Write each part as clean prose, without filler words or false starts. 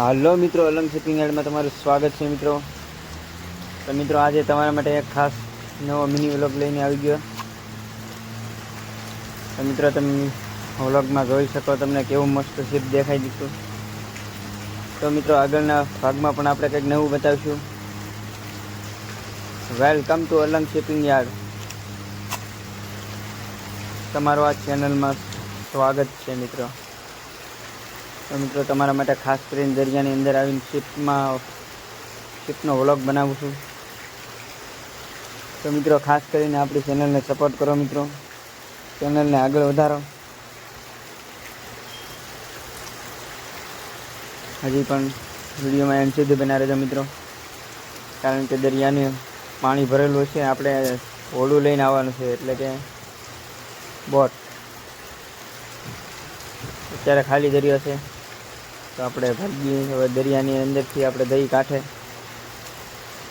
હાલો મિત્રો, અલંગ શિપિંગ યાર્ડમાં તમારું સ્વાગત છે મિત્રો. તો મિત્રો આજે તમારા માટે એક ખાસ નવો મિની વ્લોગ લઈને આવી ગયો. તો મિત્રો તમે વ્લોગમાં જોઈ શકો, તમને કેવું મસ્ત શિપ દેખાઈ દીધું. તો મિત્રો આગળના ભાગમાં પણ આપણે કંઈક નવું બતાવીશું. Welcome to Alang shipping yard. તમારું આ ચેનલમાં સ્વાગત છે મિત્રો. તો મિત્રો તમારા માટે ખાસ કરીને દરિયાની અંદર આવીને શિપનો વ્લોગ બનાવું છું. તો મિત્રો ખાસ કરીને આપણી ચેનલને સપોર્ટ કરો મિત્રો, ચેનલને આગળ વધારો. હજી પણ વિડીયોમાં એન્ડ સુધી બના રહેજો મિત્રો, કારણ કે દરિયાને પાણી ભરેલું છે. આપણે હોડું લઈને આવવાનું છે, એટલે કે બોટ. અત્યારે ખાલી દરિયો છે, તો આપણે ભાગીએ હવે દરિયાની અંદરથી આપણે દહીં કાંઠે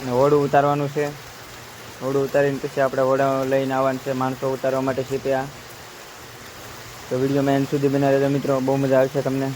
અને હોડું ઉતારવાનું છે. હોડું ઉતારીને પછી આપણે હોડા લઈને આવવાનું છે માણસો ઉતારવા માટે શીપ્યા. તો વિડીયોમાં એન્ડ સુધી બના રહેજો મિત્રો, બહુ મજા આવશે તમને.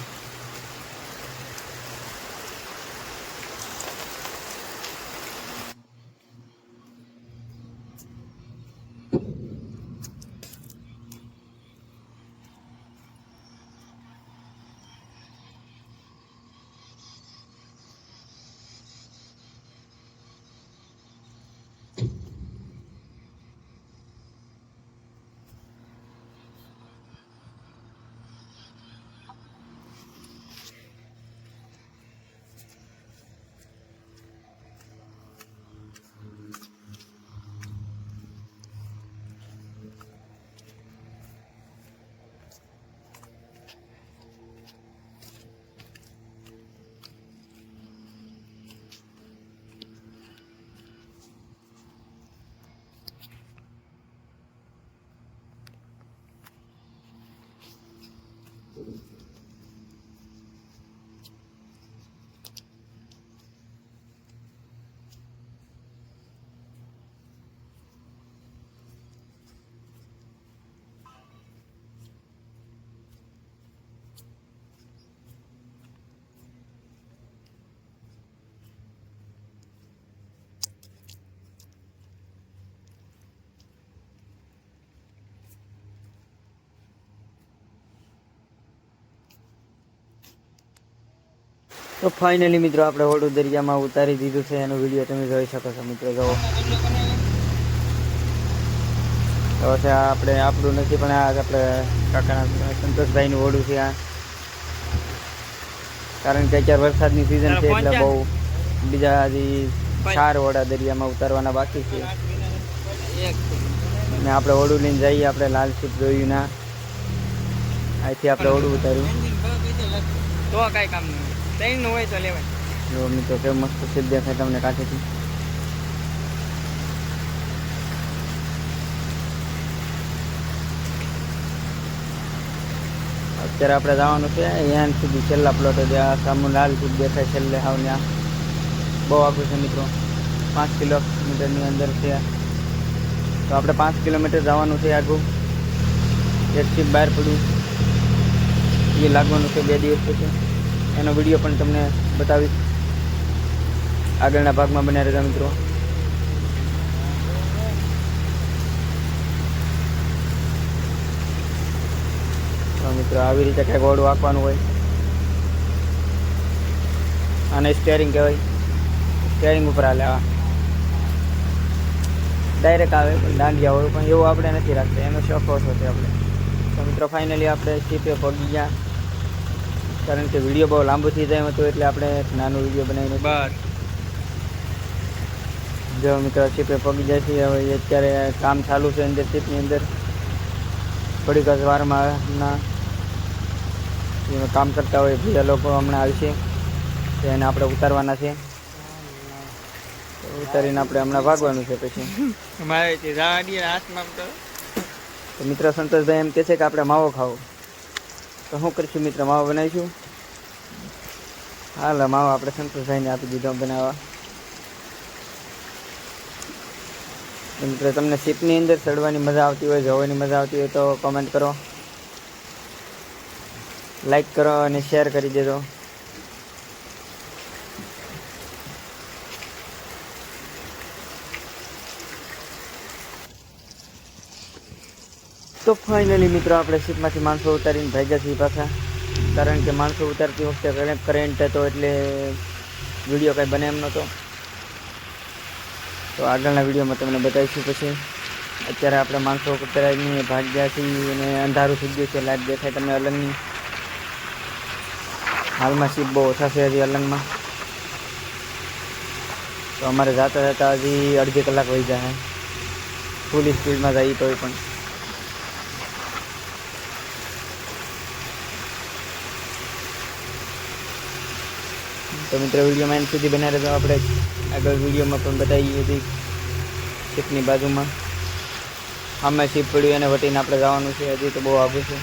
તો ફાઇનલી મિત્રો આપણે હોડું દરિયામાં ઉતારી દીધું છે. એનો વિડીયો તમે જોઈ શકો છો મિત્રો. જુઓ, તો છે આપણે આપણું નથી, પણ આ આપણે કાકાના સંતોષભાઈનું હોડું છે આ. કારણ કે અત્યારે વરસાદની સિઝન છે, એટલે બહુ બીજા હજી 4 હોડા દરિયામાં ઉતારવાના બાકી છે. ને આપણે હોડું લઈને જઈએ. આપણે લાલ શીપ જોયું ના, અહીંથી આપણે હોડું ઉતાર્યું. તો કાંઈ કામ નહીં, ટ્રેન હોય તો લેવાય. જો મિત્રો કેવું મસ્ત શીપ દેખાય તમને કાંઠેથી. અત્યારે આપણે જવાનું છે અહીંયા સુધી, છેલ્લા પ્લોટ. જ્યાં સામુ લાલ શીપ દેખાય છેલ્લે હાવ ત્યાં, બહુ આગળ છે મિત્રો. 5 કિલોમીટરની અંદર છે. તો આપણે 5 કિલોમીટર જવાનું છે આગળ. એક શીપ બહાર પડ્યું, એ લાગવાનું છે 2 દિવસ પછી. એનો વિડીયો પણ તમને બતાવીશ આગળના ભાગમાં. બન્યા રહેતા મિત્રો. તો મિત્રો આવી રીતે કંઈક હોડું આંકવાનું હોય. આને સ્ટેરિંગ કહેવાય. સ્ટેરિંગ ઉપર હાલે. આ ડાયરેક્ટ આવે પણ દાંડિયા હોય, પણ એવું આપણે નથી રાખતા, એનો શોખ ઓછો છે આપણે. તો મિત્રો ફાઇનલી આપણે શીપે પગી ગયા, કારણ કે વિડીયો બહુ લાંબુ થઈ જાય હતું, એટલે આપણે નાનો વિડીયો બનાવીને બસ. જો મિત્રો શીપે પગી જાય છે. હવે અત્યારે કામ ચાલુ છે અંદર શીપની અંદર. થોડીક જ વારમાં એમાં કામ કરતા હોય બીજા લોકો હમણાં આવશે, તો એને આપણે ઉતારવાના છે. ઉતારીને આપણે હમણાં ભાગવાનું છે પછી. તો મિત્ર સંતોષભાઈ એમ કહે છે કે આપણે માવો ખાવો. તો શું કરીશું મિત્ર, માવો બનાવીશું. હાલ માવો આપણે સંતોષભાઈને આપી દીધો બનાવવા. મિત્રો તમને શીપની અંદર ચડવાની મજા આવતી હોય, જોવાની મજા આવતી હોય તો કોમેન્ટ કરો, લાઈક કરો અને શેર કરી દેજો. તો ફાઇનલી મિત્રો આપણે શીપમાંથી માણસો ઉતારીને ભાગ્યા છીએ પાછા, કારણ કે માણસો ઉતારતી વખતે કરંટ હતો એટલે વિડીયો કાંઈ બને એમ નહોતો. તો આગળના વિડીયોમાં તમને બતાવીશું. પછી અત્યારે આપણે માણસો ઉતારીને ભાગ્યા છીએ અને અંધારું થઈ ગયું છે. લાઈટ દેખાય તમને અલંગની. હાલમાં શીપ બહુ ઓછા છે હજી અલંગમાં. તો અમારે જતા જતા હજી અડધી કલાક વહી જાય ફૂલ સ્પીડમાં જઈએ તોય પણ. તો મિત્રો વિડીયોમાં એન્ડ સુધી બનાવી રહેજો. આપણે આગળ વિડીયોમાં પણ બતાવીએ હતી શીપની બાજુમાં આમાં શીપ પડ્યું એને વટીને આપણે જવાનું છે. હજી તો બહુ આગળ છે.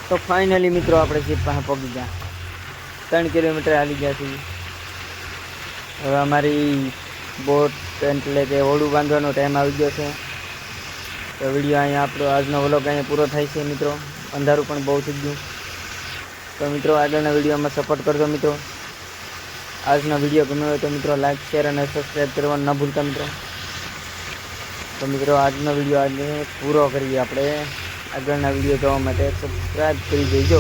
તો ફાઇનલી મિત્રો આપણે શીપ પાસે પહોંચી ગયા. 3 કિલોમીટર હાલી ગયા છીએ. હવે અમારી બોટ એટલે કે ઓળું બાંધવાનો ટાઈમ આવી ગયો છે. તો વિડીયો અહીંયા આપણો આજનો વ્લોગ અહીંયા પૂરો થાય છે મિત્રો. અંધારું પણ બહુ થઈ ગયું. તો મિત્રો આગળના વિડીયોમાં સપોર્ટ કરજો મિત્રો. આજનો વિડીયો ગમ્યો હોય તો મિત્રો લાઈક શેર અને સબસ્ક્રાઈબ કરવાનું ન ભૂલતા મિત્રો. તો મિત્રો આજનો વિડીયો આજે પૂરો કરીએ આપણે. આગળના વિડીયો જોવા માટે સબસ્ક્રાઈબ કરી દેજો.